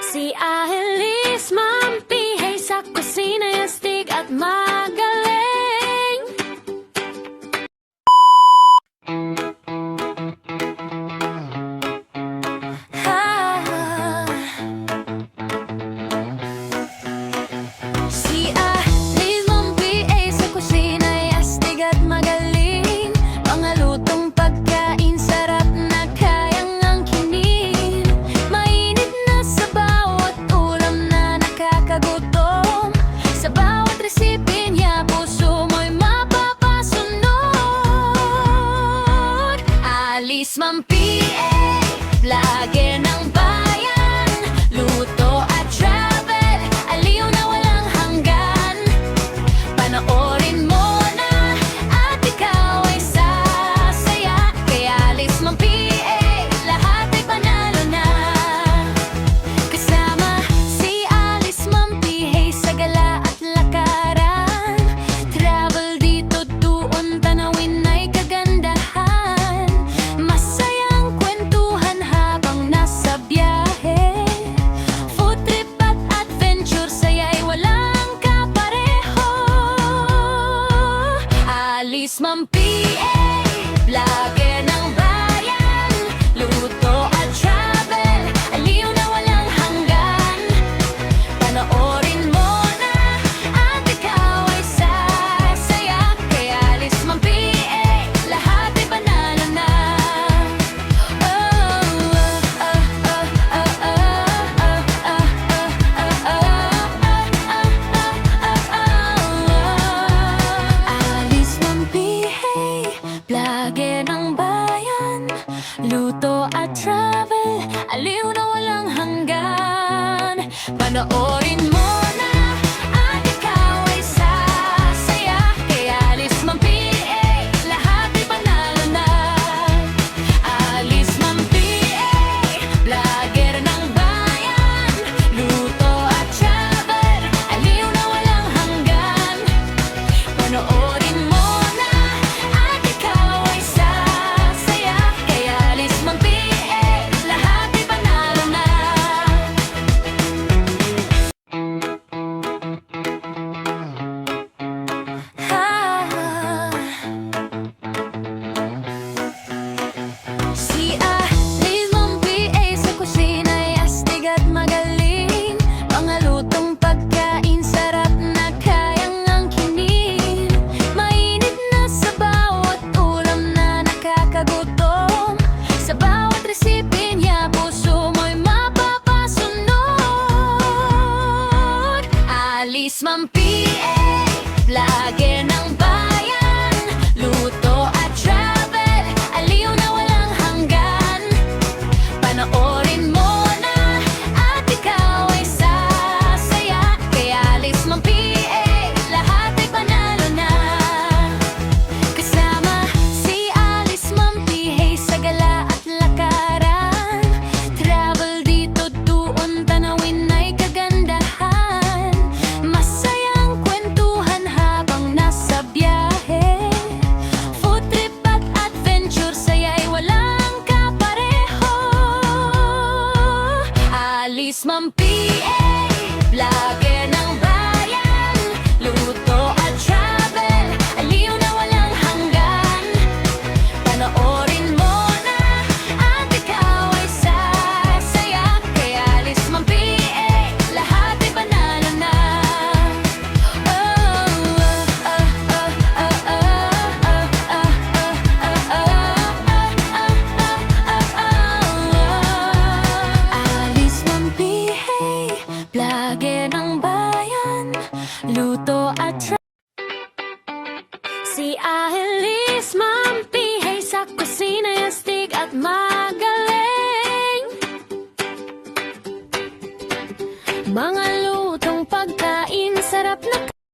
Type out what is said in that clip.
Si Aelis mampihay sa kusina, astig at magaling. Si Aelis mampihay sa kusina, astig at magaling. Mga lutong pagkain, sarap na kayang angkinin. Mainit na sa bawat ulam na nakakagutom. Sa bawat resipe niya, puso mo'y mapapasunod. Alis mampihay, vlogger ng bayan. Luto at travel, aliw na walang hanggan. Panoorin mo na at ikaw ay sasaya. Kaya Alis mampihay, lahat ay panalo na. Kasama si Alis mampihay sa gala at lakaran. Travel dito doon, tanawin ay kagandahan. Masayang kwentuhan habang nasa biyahe. Food trip at adventure, saya'y walang kapareho. Alis mampihay, vlogger ng bayan. Luto at travel, aliw na walang hanggan. Panoorin mo na at ikaw ay sasaya. Kaya Alis mampihay, lahat ay panalo na. Alis mampihay, vlogger ng bayan. Luto at travel, aliw na walang hanggan. Panoorin mo na at ikaw ay sasaya. Kaya Alis mampihay, lahat ay panalo na. Alis mampihay, vlogger ng bayan. Luto at travel, aliw na walang hanggan. Panoorin mo na at ikaw ay sasaya. Kaya Alis mampihay, lahat ay panalo na. Si Aelis mampihay sa kusina, astig at magaling. Mga lutong pagkain, sarap na kayang angkinin. Mainit na sa bawat ulam na nakakagutom. Sa bawat resipe niya, puso mo'y mapapasunod. Alis mampihay, vlogger ng bayan. Luto at travel, aliw na walang hanggan. Panoorin mo na at ikaw ay sasaya. Kaya Alis mampihay, lahat ay panalo na. Kasama si Alis mampihay sa gala at lakaran. Travel dito doon, tanawin ay kagandahan. Masayang kwentuhan habang nasa biyahe. Food trip at adventure, saya'y walang kapareho. Alis mampihay, vlogger ng bayan. Luto at travel, aliw na walang hanggan. Panoorin mo na at ikaw ay sasaya. Kaya Alis mampihay, lahat ay panalo na. Alis mampihay, vlogger ng bayan. Luto at Si Aelis mampihay sa kusina, astig at